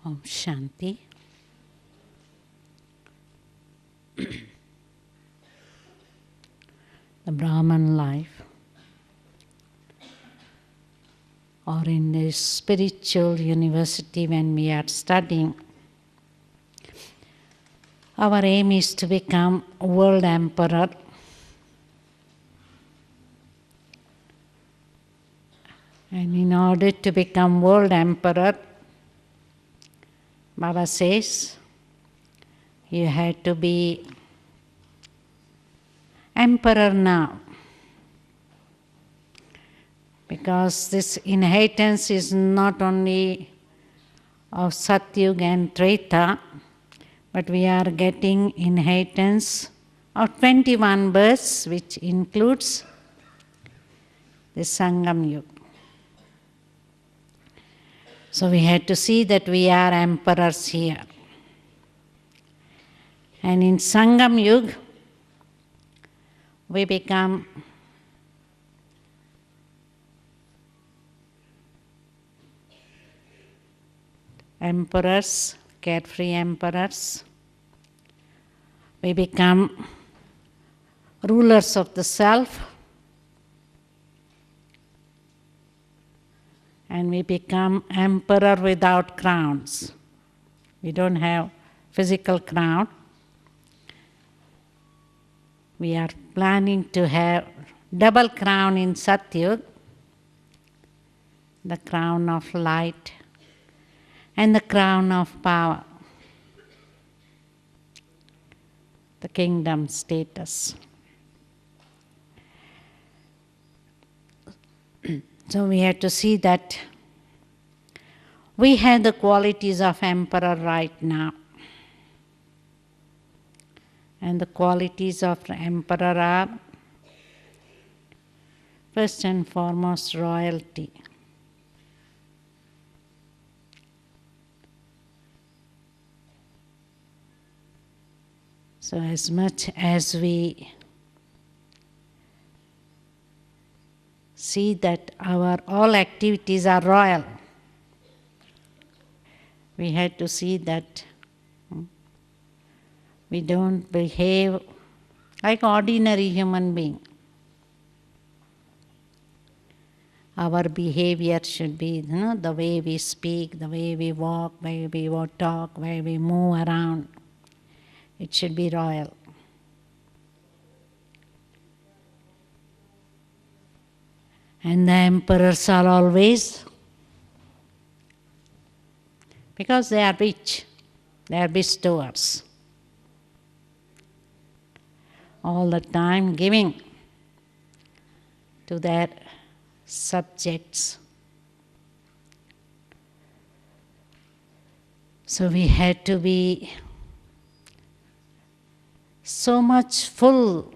Om Shanti. The Brahman life, or in the spiritual university when we are studying, our aim is to become world emperor. And in order to become world emperor, Baba says, you had to be emperor now. Because this inheritance is not only of Satyuga and Treta, but we are getting inheritance of 21 births, which includes the Sangam Yuga. So we had to see that we are emperors here. And in Sangam Yuga, we become emperors, carefree emperors. We become rulers of the self. And we become emperor without crowns. We don't have physical crown. We are planning to have double crown in Satyuga, the crown of light and the crown of power, the kingdom status. So we have to see that we have the qualities of emperor right now. And the qualities of the emperor are, first and foremost, royalty. So as much as we see that our all activities are royal, we had to see that we don't behave like ordinary human being. Our behavior should be, the way we speak, the way we walk, the way we talk, the way we move around. It should be royal. And the emperors are always, because they are rich, they are bestowers. All the time giving to their subjects. So we had to be so much full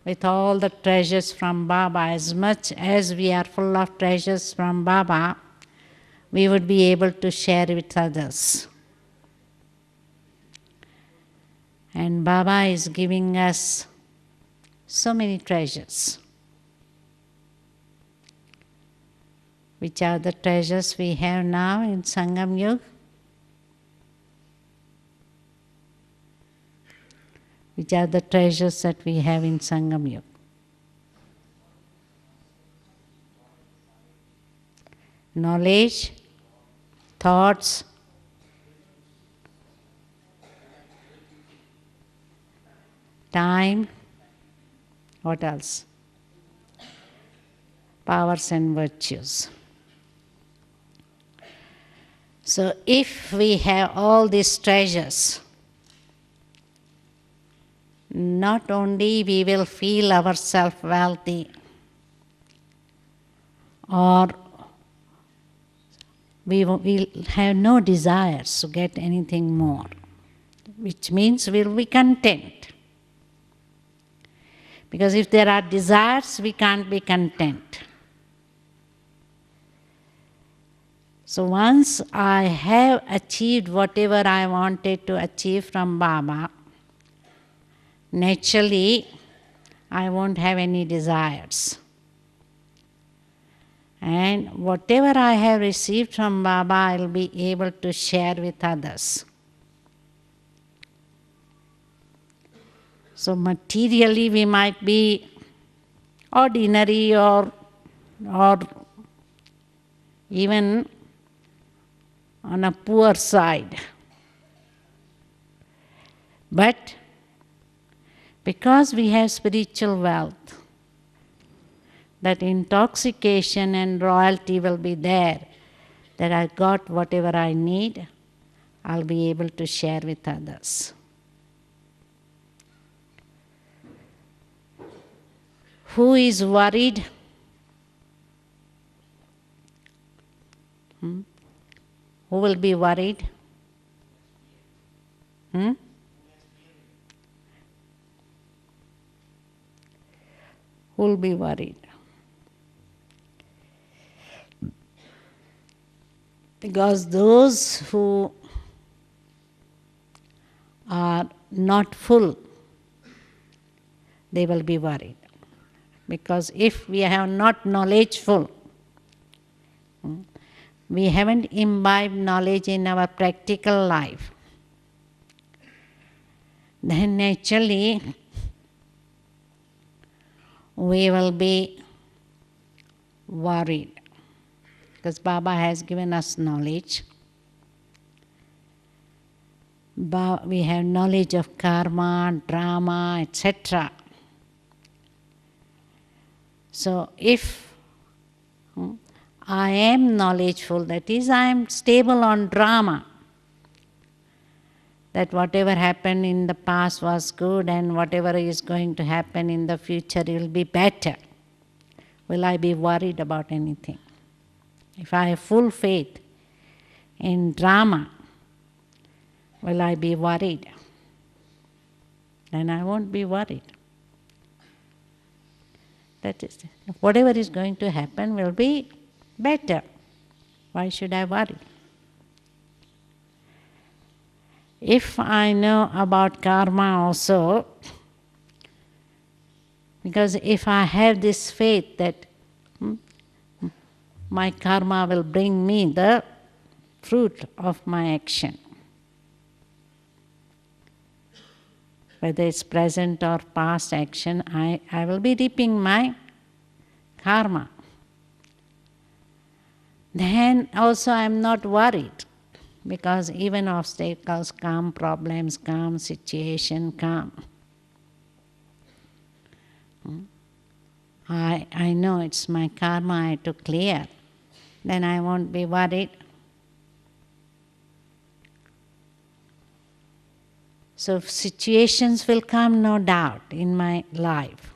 with all the treasures from Baba. As much as we are full of treasures from Baba, we would be able to share with others. And Baba is giving us so many treasures. Which are the treasures we have now in Sangam Yuga? Which are the treasures that we have in Sangam Yuga? Knowledge, thoughts, time, what else? Powers and virtues. So if we have all these treasures, not only we will feel ourselves wealthy, or we will have no desires to get anything more, which means we will be content. Because if there are desires, we can't be content. So once I have achieved whatever I wanted to achieve from Baba, naturally I won't have any desires. And whatever I have received from Baba, I will be able to share with others. So materially we might be ordinary or even on a poor side. But because we have spiritual wealth, that intoxication and royalty will be there, that I got whatever I need, I'll be able to share with others. Who is worried? Who will be worried? Who will be worried? Because those who are not full, they will be worried. Because if we are not knowledgeful, we haven't imbibed knowledge in our practical life, then naturally we will be worried. Because Baba has given us knowledge. We have knowledge of karma, drama, etc. So if I am knowledgeful, that is, I am stable on drama, that whatever happened in the past was good and whatever is going to happen in the future will be better, will I be worried about anything? If I have full faith in drama, will I be worried? Then I won't be worried. That is, whatever is going to happen will be better. Why should I worry? If I know about karma also, because if I have this faith that my karma will bring me the fruit of my action, whether it's present or past action, I will be reaping my karma. Then also I am not worried, because even obstacles come, problems come, situation come. I know it's my karma I have to clear. Then I won't be worried. So situations will come, no doubt, in my life.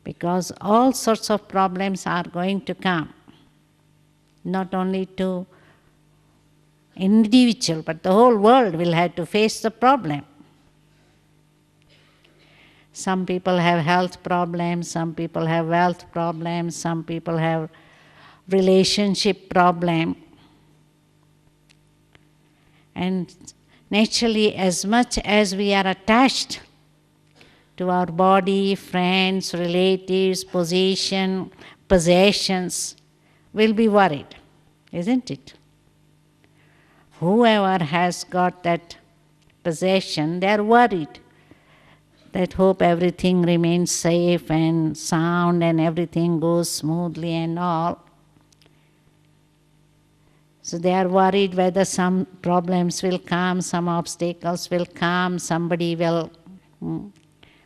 Because all sorts of problems are going to come. Not only to individual, but the whole world will have to face the problem. Some people have health problems, some people have wealth problems, some people have relationship problem. And naturally, as much as we are attached to our body, friends, relatives, possessions, we'll be worried, isn't it? Whoever has got that possession, they are worried. That hope everything remains safe and sound and everything goes smoothly and all. So they are worried whether some problems will come, some obstacles will come, somebody will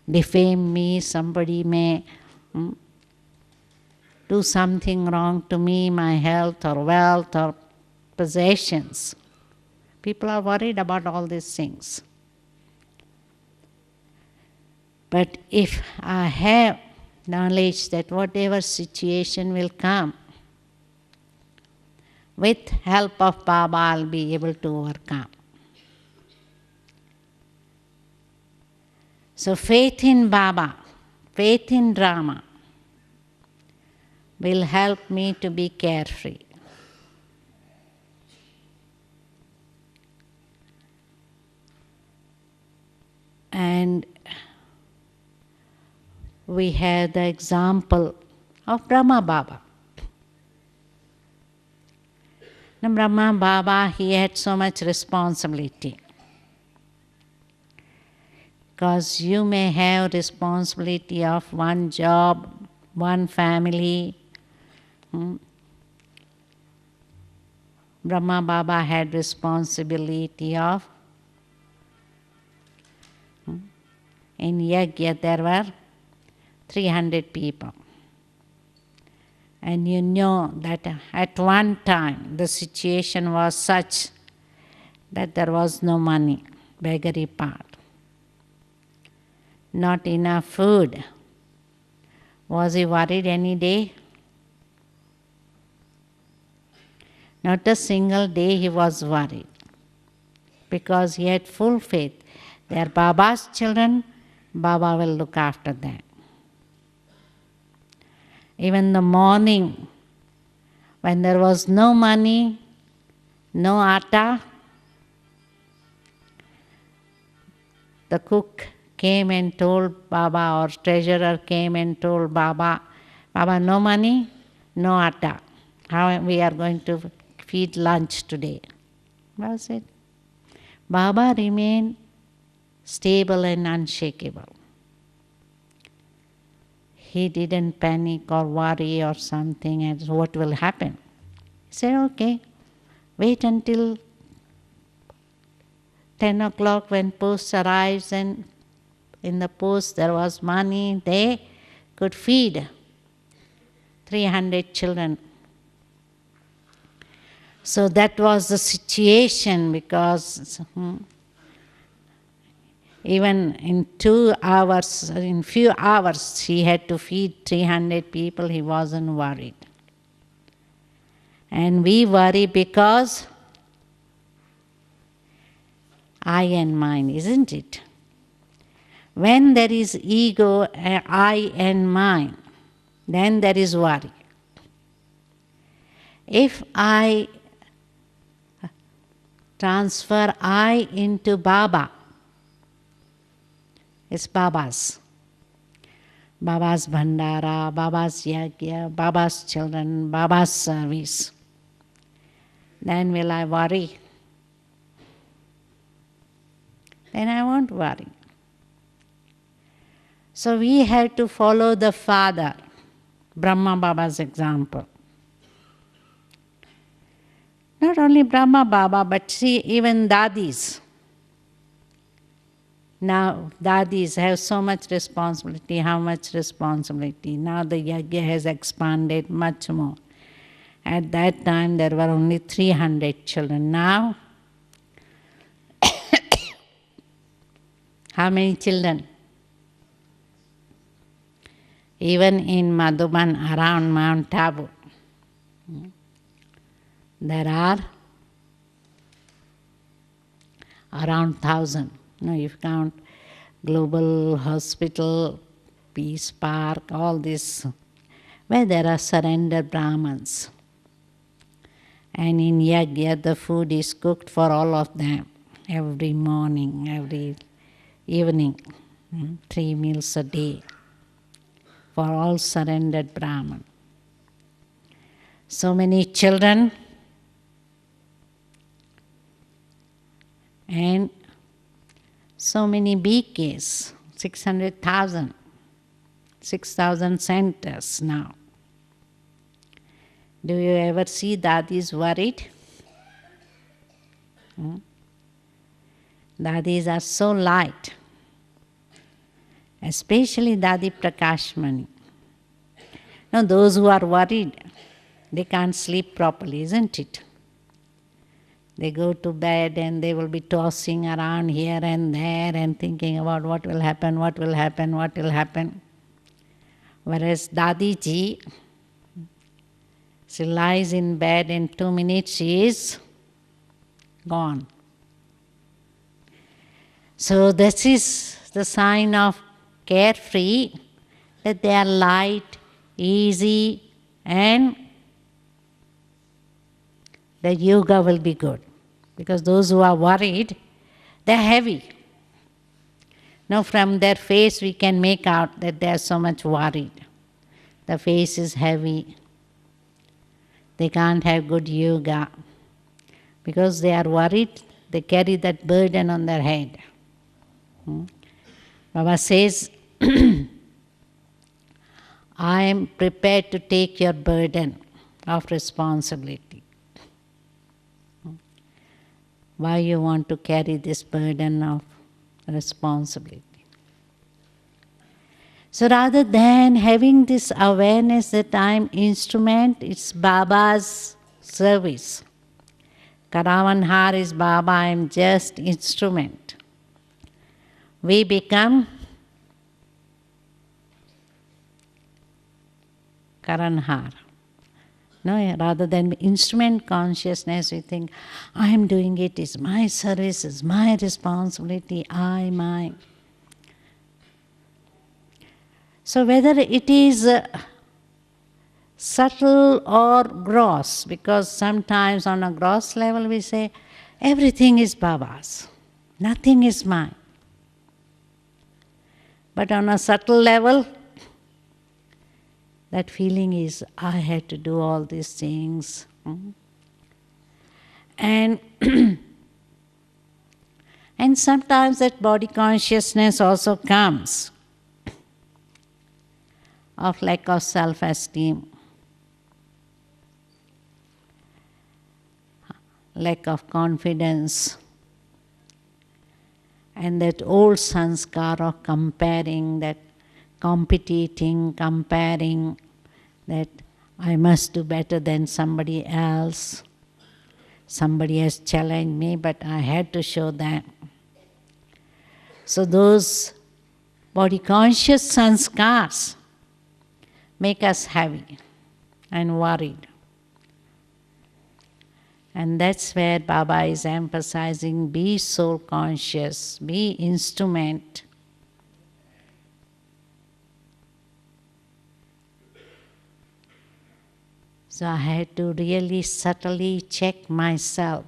defame me, somebody may do something wrong to me, my health or wealth or possessions. People are worried about all these things. But if I have knowledge that whatever situation will come, with help of Baba, I'll be able to overcome. So faith in Baba, faith in drama will help me to be carefree. And we have the example of Brahma Baba. Now Brahma Baba, he had so much responsibility. Because you may have responsibility of one job, one family. Brahma Baba had responsibility of, in Yajna there were 300 people. And you know that at one time the situation was such that there was no money, beggary part. Not enough food. Was he worried any day? Not a single day he was worried, because he had full faith. They are Baba's children, Baba will look after them. Even the morning, when there was no money, no atta, the cook came and told Baba, or treasurer came and told Baba, Baba, no money, no atta. How we are going to feed lunch today? Baba said, Baba remained stable and unshakable. He didn't panic or worry or something as what will happen. He said, okay, wait until 10 o'clock when post arrives, and in the post there was money, they could feed 300 children. So that was the situation, because even in 2 hours, in few hours, he had to feed 300 people. He wasn't worried. And we worry because I and mine, isn't it? When there is ego, I and mine, then there is worry. If I transfer I into Baba, it's Baba's. Baba's Bhandara, Baba's Yajna, Baba's children, Baba's service. Then will I worry? Then I won't worry. So we have to follow the father, Brahma Baba's example. Not only Brahma Baba, but see, even Dadis. Now, Dadis have so much responsibility. How much responsibility? Now the Yajna has expanded much more. At that time, there were only 300 children. Now, how many children? Even in Madhuban, around Mount Abu, there are around 1,000. Now, if you count Global Hospital, Peace Park, all this, where there are surrendered Brahmins. And in Yajna, the food is cooked for all of them, every morning, every evening, 3 meals a day, for all surrendered Brahman. So many children, and so many BKs, 600,000, 6,000 centers now. Do you ever see Dadis worried? Dadis are so light, especially Dadi Prakashmani. Now those who are worried, they can't sleep properly, isn't it? They go to bed and they will be tossing around here and there and thinking about what will happen, what will happen, what will happen. Whereas Dadi ji, she lies in bed, in 2 minutes she is gone. So this is the sign of carefree, that they are light, easy, and the yoga will be good. Because those who are worried, they are heavy. Now from their face we can make out that they are so much worried. the face is heavy, they can't have good yoga. Because they are worried, they carry that burden on their head. Baba says, I am prepared to take your burden of responsibility. Why you want to carry this burden of responsibility? So rather than having this awareness that I am instrument, it's Baba's service. Karavanhar is Baba, I am just instrument. We become Karanhar. No, rather than instrument consciousness, we think, I am doing it, it's my service, it's my responsibility, mine. So whether it is subtle or gross, because sometimes on a gross level we say, everything is Baba's, nothing is mine. But on a subtle level, that feeling is, I had to do all these things. And, and sometimes that body consciousness also comes of lack of self-esteem, lack of confidence, and that old sanskar of comparing, that competing, comparing, that I must do better than somebody else. Somebody has challenged me, but I had to show them. So those body conscious sanskars make us heavy and worried. And that's where Baba is emphasizing, be soul conscious, be instrument. So I had to really subtly check myself,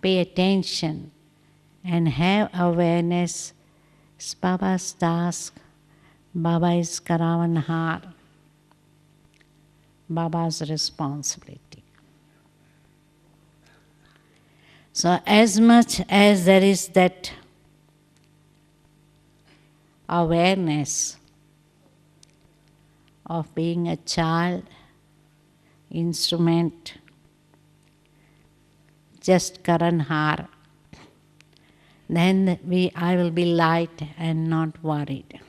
pay attention, and have awareness. It's Baba's task. Baba is Karavanhar. Baba's responsibility. So as much as there is that awareness of being a child, instrument, just Karanhar, then I will be light and not worried.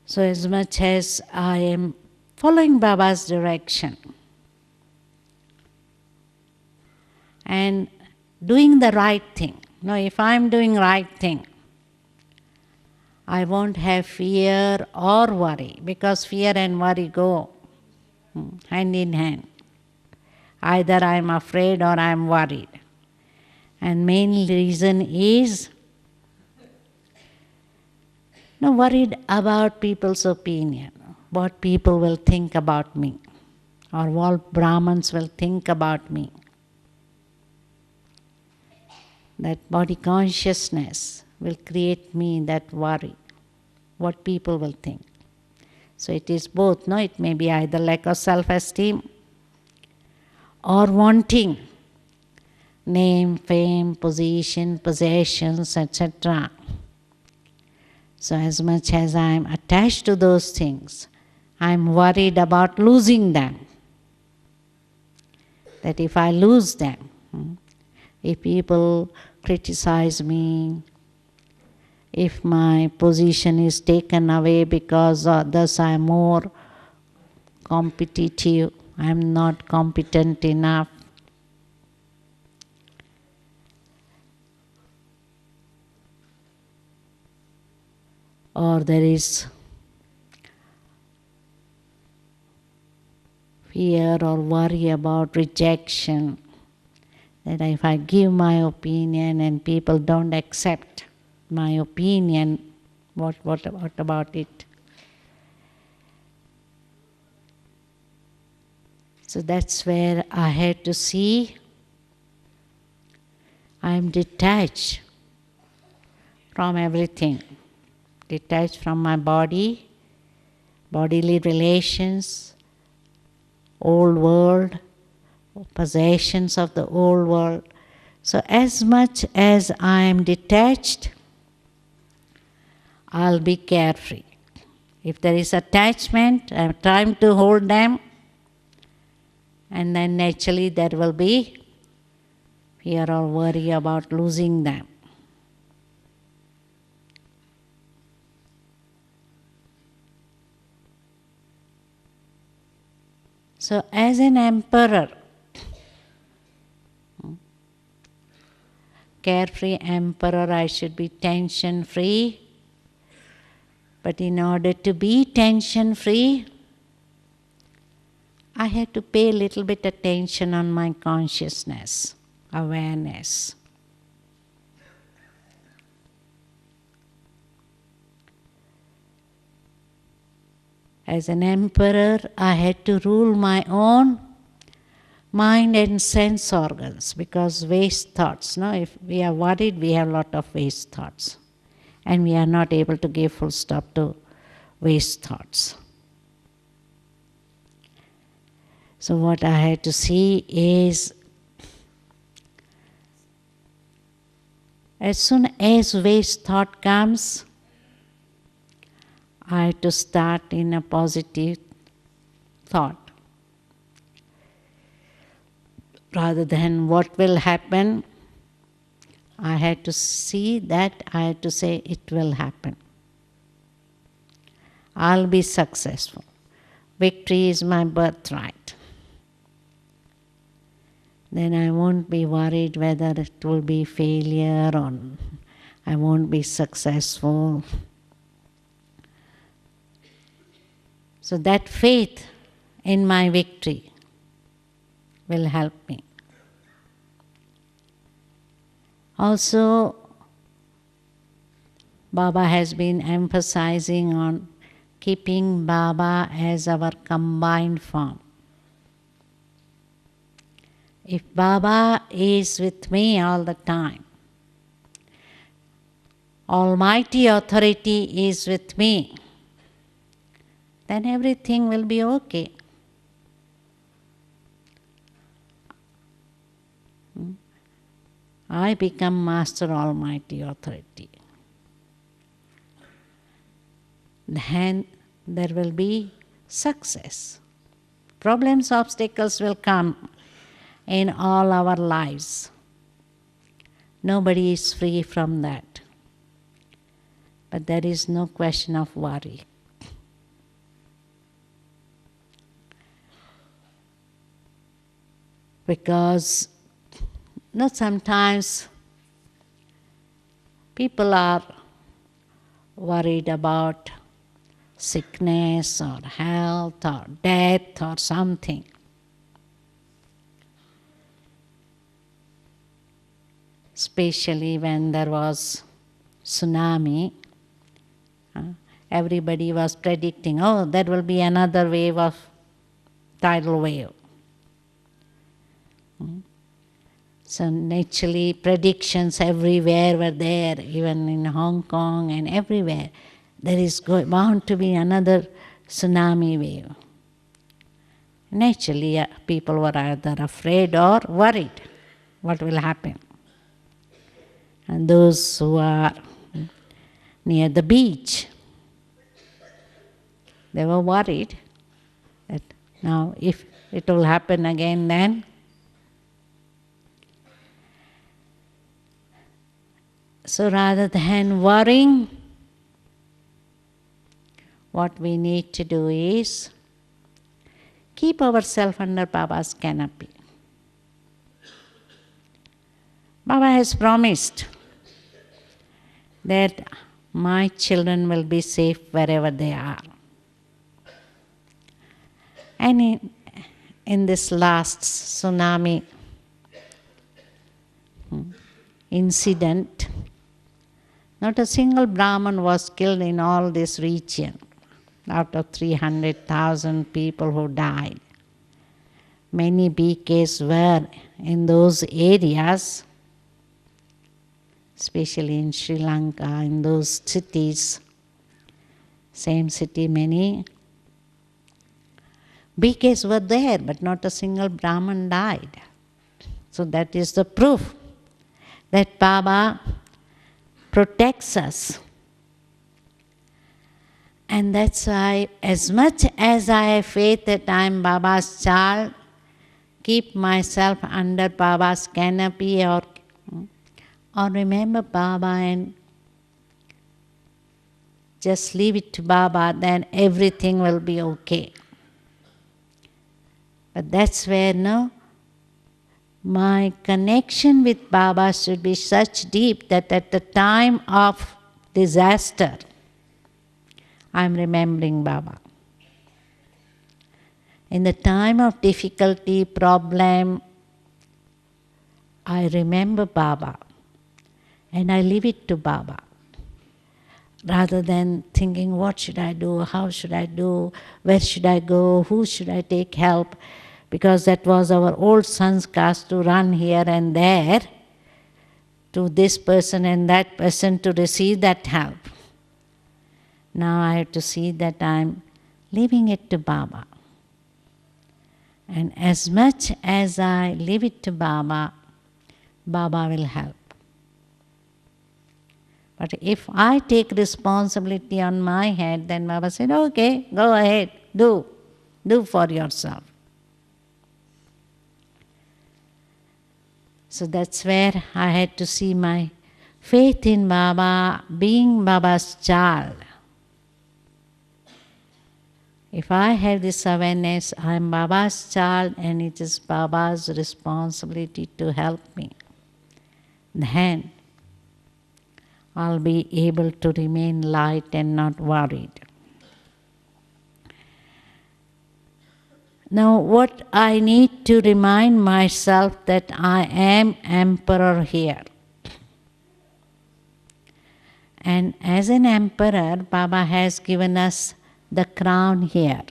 So as much as I am following Baba's direction and doing the right thing. No, if I am doing right thing, I won't have fear or worry, because fear and worry go hand in hand. Either I am afraid or I am worried. And main reason is worried about people's opinion, what people will think about me, or what Brahmins will think about me. That body consciousness will create me that worry, what people will think. So it is both, no? It may be either lack of self-esteem or wanting name, fame, position, possessions, etc. So as much as I am attached to those things, I am worried about losing them. That if I lose them, if people criticize me, if my position is taken away because thus I am more competitive, I am not competent enough. Or there is fear or worry about rejection, that if I give my opinion and people don't accept my opinion, what about it? So that's where I had to see I am detached from everything, detached from my body, bodily relations, old world, possessions of the old world. So as much as I am detached, I'll be carefree. If there is attachment, I have time to hold them, and then naturally there will be fear or worry about losing them. So as an emperor, carefree emperor, I should be tension-free. But in order to be tension-free, I had to pay a little bit attention on my consciousness, awareness. As an emperor, I had to rule my own mind and sense organs, because waste thoughts, no? If we are worried, we have a lot of waste thoughts. And we are not able to give full stop to waste thoughts. So what I had to see is, as soon as waste thought comes, I have to start in a positive thought. Rather than what will happen, I had to see that, I had to say it will happen. I'll be successful. Victory is my birthright. Then I won't be worried whether it will be failure or I won't be successful. So that faith in my victory will help me. Also, Baba has been emphasizing on keeping Baba as our combined form. If Baba is with me all the time, Almighty Authority is with me, then everything will be okay. I become Master Almighty Authority. Then there will be success. Problems, obstacles will come in all our lives. Nobody is free from that. But there is no question of worry. Because sometimes people are worried about sickness or health or death or something. Especially when there was tsunami, everybody was predicting, oh, there will be another wave of tidal wave. So naturally, predictions everywhere were there, even in Hong Kong and everywhere. There is bound to be another tsunami wave. Naturally, people were either afraid or worried what will happen. And those who are near the beach, they were worried that now if it will happen again, then. So rather than worrying, what we need to do is keep ourselves under Baba's canopy. Baba has promised that my children will be safe wherever they are. And in this last tsunami incident, not a single Brahman was killed in all this region, out of 300,000 people who died. many BKs were in those areas, especially in Sri Lanka, in those cities, same city, many BKs were there, but not a single Brahman died. So that is the proof that Baba protects us. And that's why, as much as I have faith that I am Baba's child, keep myself under Baba's canopy or remember Baba and just leave it to Baba, then everything will be okay. But that's where, my connection with Baba should be such deep that at the time of disaster, I'm remembering Baba. In the time of difficulty, problem, I remember Baba and I leave it to Baba. Rather than thinking, what should I do, how should I do, where should I go, who should I take help? Because that was our old sanskars to run here and there to this person and that person to receive that help. Now I have to see that I'm leaving it to Baba. And as much as I leave it to Baba, Baba will help. But if I take responsibility on my head, then Baba said, okay, go ahead, do for yourself. So that's where I had to see my faith in Baba, being Baba's child. If I have this awareness, I am Baba's child and it is Baba's responsibility to help me, then I'll be able to remain light and not worried. Now what I need to remind myself that I am emperor here. And as an emperor, Baba has given us the crown here.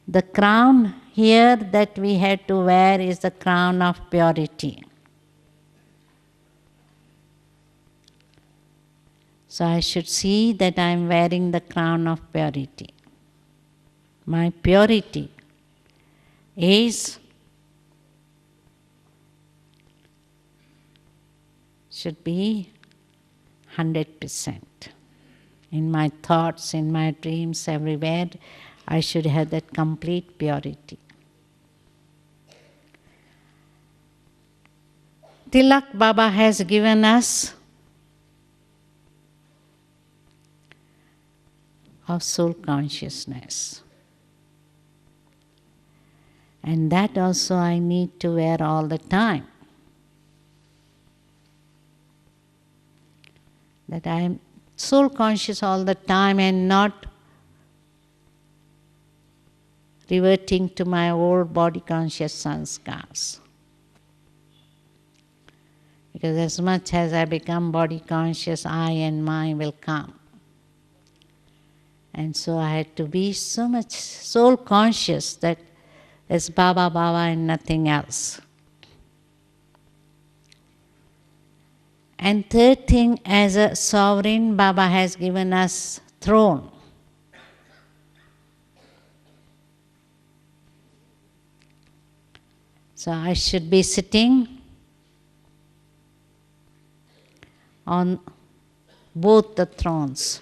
The crown here that we had to wear is the crown of purity. So I should see that I am wearing the crown of purity. My purity should be 100%. In my thoughts, in my dreams, everywhere, I should have that complete purity. Tilak Baba has given us of soul consciousness. And that also I need to wear all the time. That I am soul conscious all the time and not reverting to my old body conscious sanskars. Because as much as I become body conscious, I and mine will come. And so I had to be so much soul conscious that it's Baba, Baba and nothing else. And third thing, as a sovereign, Baba has given us throne. So I should be sitting on both the thrones.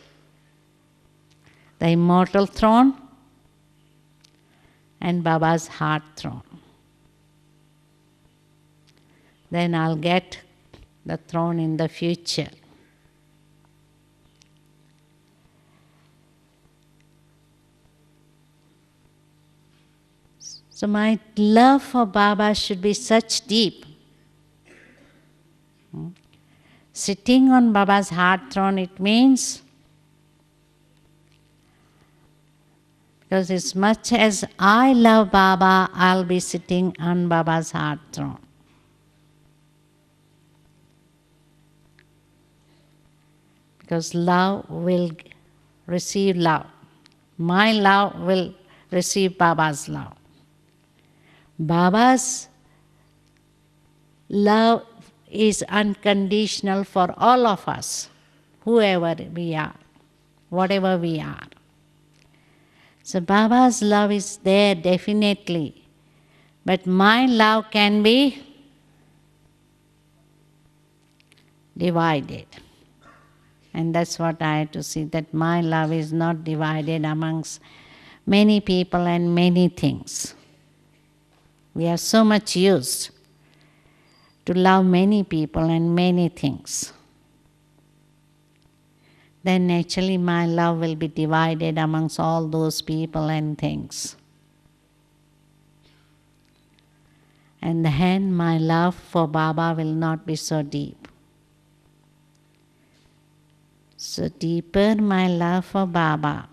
The immortal throne and Baba's heart throne. Then I'll get the throne in the future. So my love for Baba should be such deep. Sitting on Baba's heart throne, it means, because as much as I love Baba, I'll be sitting on Baba's heart throne. Because love will receive love. My love will receive Baba's love. Baba's love is unconditional for all of us, whoever we are, whatever we are. So Baba's love is there definitely, but my love can be divided. And that's what I have to see, that my love is not divided amongst many people and many things. We are so much used to love many people and many things. Then naturally my love will be divided amongst all those people and things. And then my love for Baba will not be so deep. So deeper my love for Baba,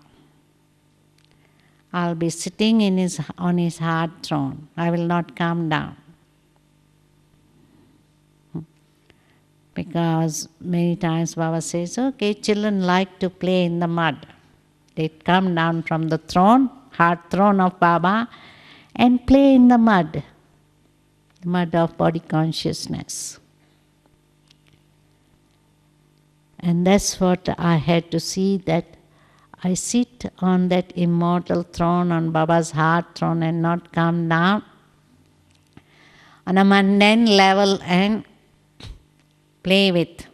I'll be sitting on his heart throne. I will not come down. Because many times Baba says, okay, children like to play in the mud. They come down from the throne, heart throne of Baba, and play in the mud of body consciousness. And that's what I had to see, that I sit on that immortal throne, on Baba's heart throne, and not come down on a mundane level and play with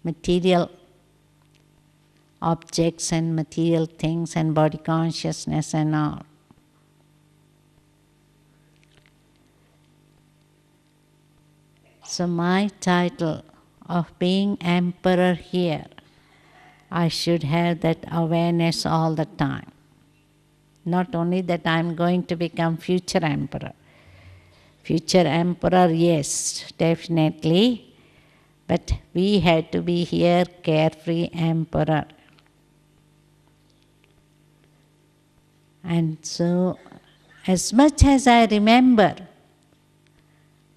material objects and material things and body consciousness and all. So my title of being emperor here, I should have that awareness all the time. Not only that I am going to become future emperor. Future emperor, yes, definitely. But we had to be here carefree emperor. And so, as much as I remember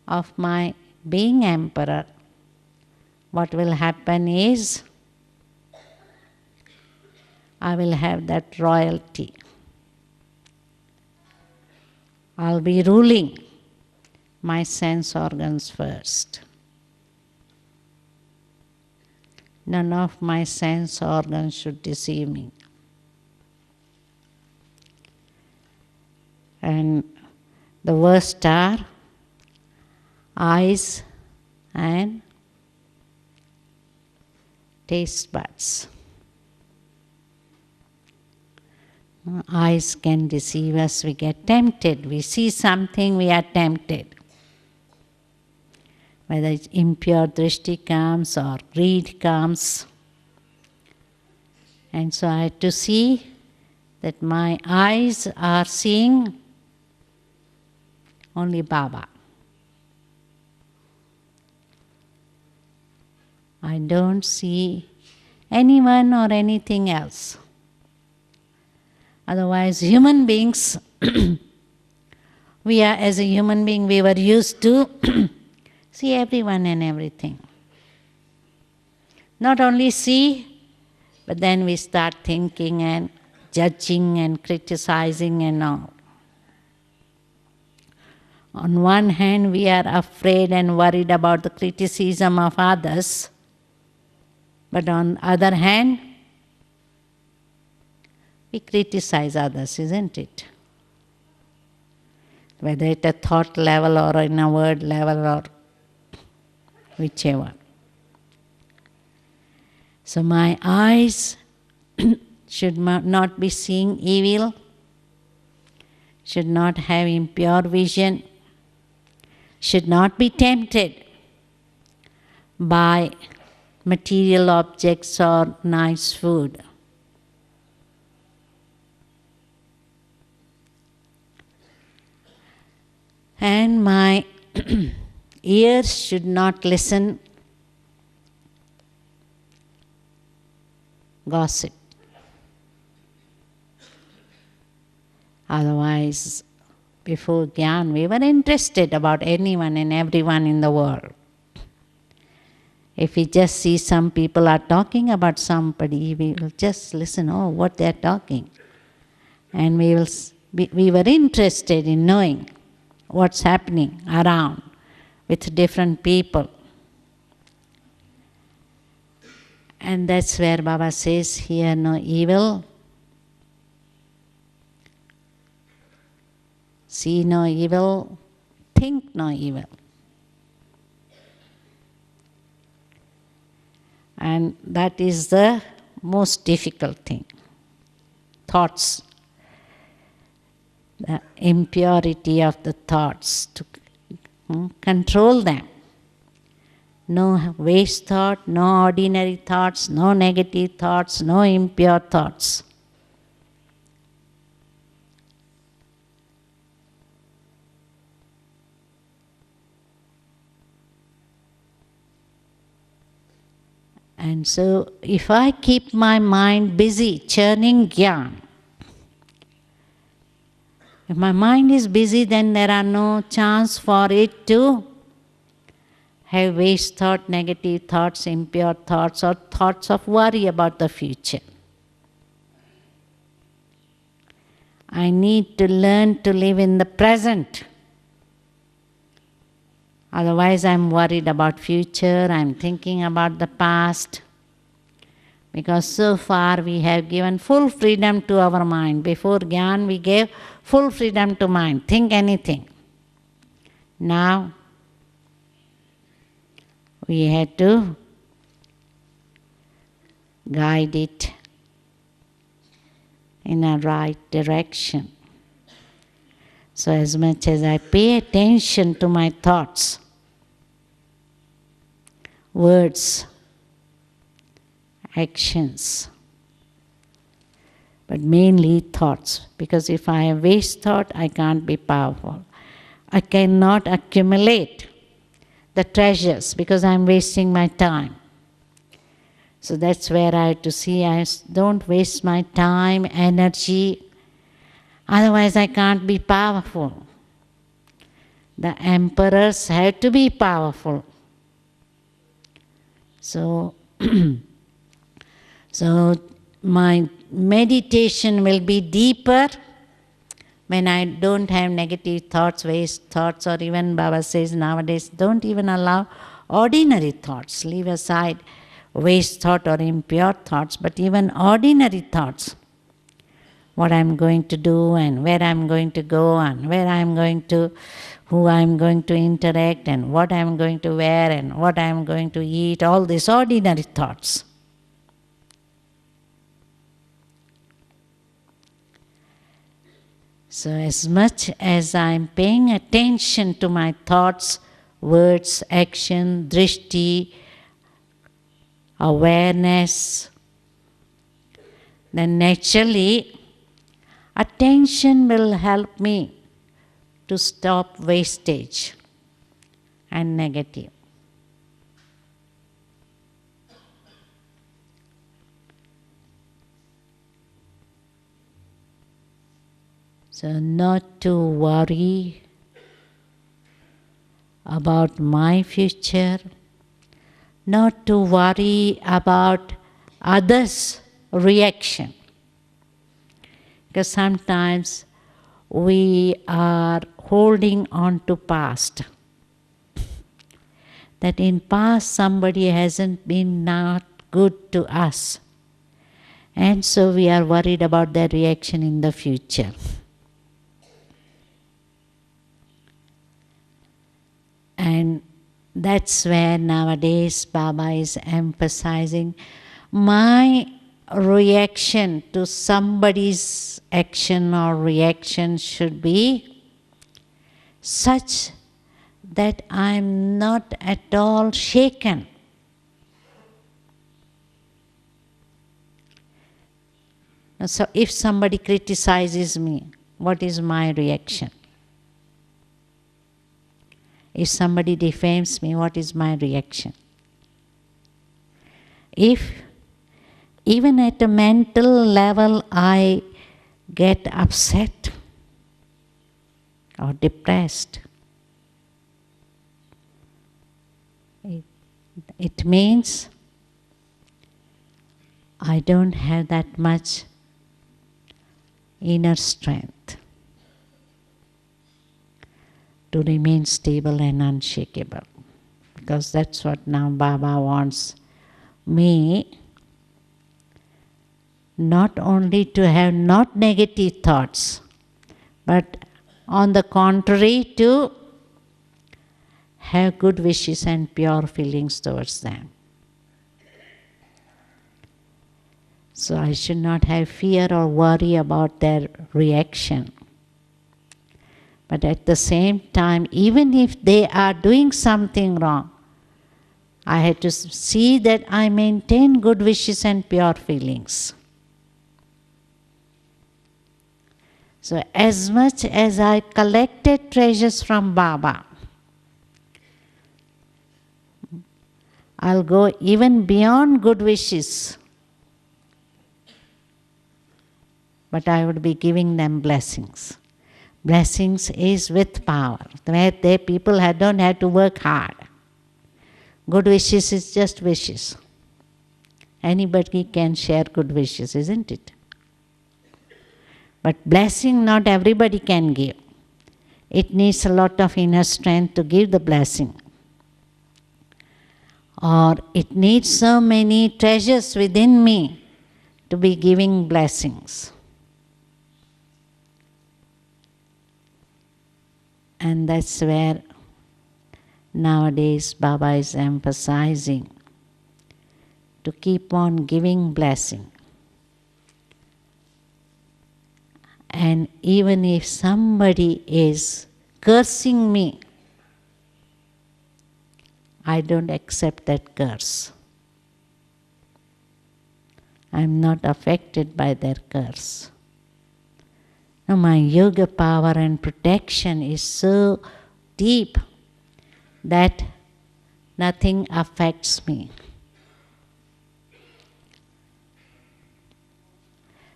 of my being emperor, what will happen is, I will have that royalty. I'll be ruling my sense organs first. None of my sense organs should deceive me. And the worst are eyes and taste buds. Eyes can deceive us, we get tempted. We see something, we are tempted. Whether it's impure drishti comes or greed comes. And so I had to see that my eyes are seeing only Baba. I don't see anyone or anything else. Otherwise, human beings, as a human being, we were used to see everyone and everything. Not only see, but then we start thinking and judging and criticizing and all. On one hand, we are afraid and worried about the criticism of others, but on the other hand, we criticize others, isn't it? Whether at a thought level or in a word level or whichever. So my eyes should not be seeing evil, should not have impure vision, should not be tempted by material objects or nice food. And my ears should not listen gossip. Otherwise, before Gyan, we were interested about anyone and everyone in the world. If we just see some people are talking about somebody, we will just listen, what they are talking. And we were interested in knowing what's happening around with different people. And that's where Baba says, hear no evil, see no evil, think no evil. And that is the most difficult thing. Thoughts, the impurity of the thoughts, to control them. No waste thought, no ordinary thoughts, no negative thoughts, no impure thoughts. And so, if I keep my mind busy churning jnana, if my mind is busy, then there are no chance for it to have waste thought, negative thoughts, impure thoughts, or thoughts of worry about the future. I need to learn to live in the present. Otherwise, I'm worried about future, I'm thinking about the past. Because so far we have given full freedom to our mind. Before Gyan, we gave full freedom to mind. Think anything. Now, we had to guide it in a right direction. So as much as I pay attention to my thoughts, words, actions, but mainly thoughts, because if I have waste thought, I can't be powerful. I cannot accumulate the treasures because I'm wasting my time. So that's where I have to see, I don't waste my time, energy, otherwise I can't be powerful. The emperors had to be powerful. So, so my meditation will be deeper when I don't have negative thoughts, waste thoughts, or even Baba says nowadays, don't even allow ordinary thoughts. Leave aside waste thought or impure thoughts, but even ordinary thoughts. What I'm going to do and where I'm going to go and where I'm going to, who I'm going to interact and what I'm going to wear and what I'm going to eat, all these ordinary thoughts. So as much as I'm paying attention to my thoughts, words, action, drishti, awareness, then naturally attention will help me to stop wastage and negative. So not to worry about my future, not to worry about others' reaction. Because sometimes we are holding on to past. That in past somebody hasn't been not good to us. And so we are worried about their reaction in the future. And that's where nowadays Baba is emphasizing my reaction to somebody's action or reaction should be such that I'm not at all shaken. So if somebody criticizes me, what is my reaction? If somebody defames me, what is my reaction? If even at a mental level I get upset or depressed, it means I don't have that much inner strength to remain stable and unshakable. Because that's what now Baba wants me, not only to have not negative thoughts, but on the contrary to have good wishes and pure feelings towards them. So I should not have fear or worry about their reaction. But at the same time, even if they are doing something wrong, I had to see that I maintain good wishes and pure feelings. So as much as I collected treasures from Baba, I'll go even beyond good wishes. But I would be giving them blessings. Blessings is with power. Where people don't have to work hard. Good wishes is just wishes. Anybody can share good wishes, isn't it? But blessing not everybody can give. It needs a lot of inner strength to give the blessing. Or it needs so many treasures within me to be giving blessings. And that's where nowadays Baba is emphasizing to keep on giving blessing. And even if somebody is cursing me, I don't accept that curse. I'm not affected by their curse. Now my yoga power and protection is so deep that nothing affects me.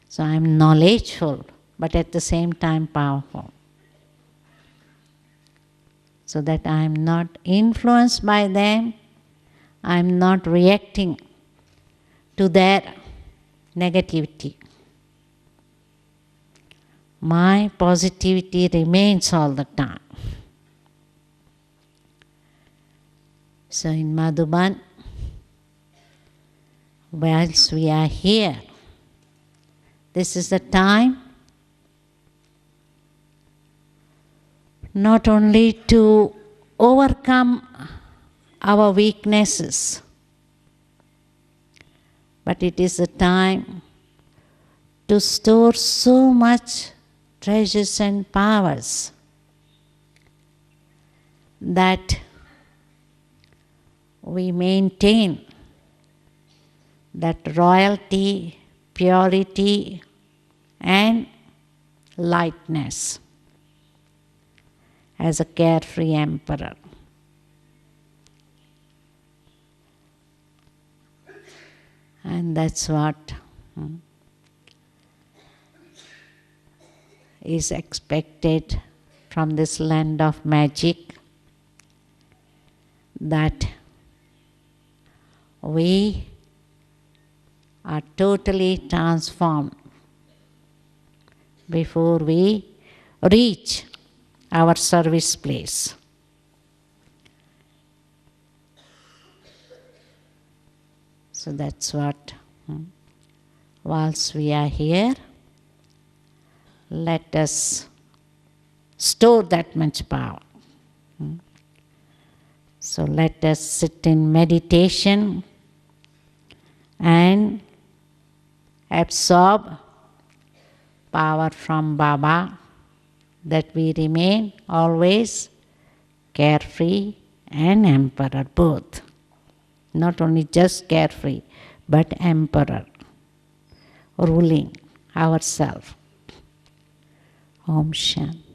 So I'm knowledgeful, but at the same time powerful. So that I'm not influenced by them, I'm not reacting to their negativity. My positivity remains all the time. So in Madhuban, whilst we are here, this is the time not only to overcome our weaknesses, but it is a time to store so much treasures and powers that we maintain that royalty, purity, and lightness as a carefree emperor. And that's what is expected from this land of magic, that we are totally transformed before we reach our service place. So that's what, whilst we are here, let us store that much power. So let us sit in meditation and absorb power from Baba, that we remain always carefree and emperor both. Not only just carefree, but emperor, ruling ourselves. Om Shanti.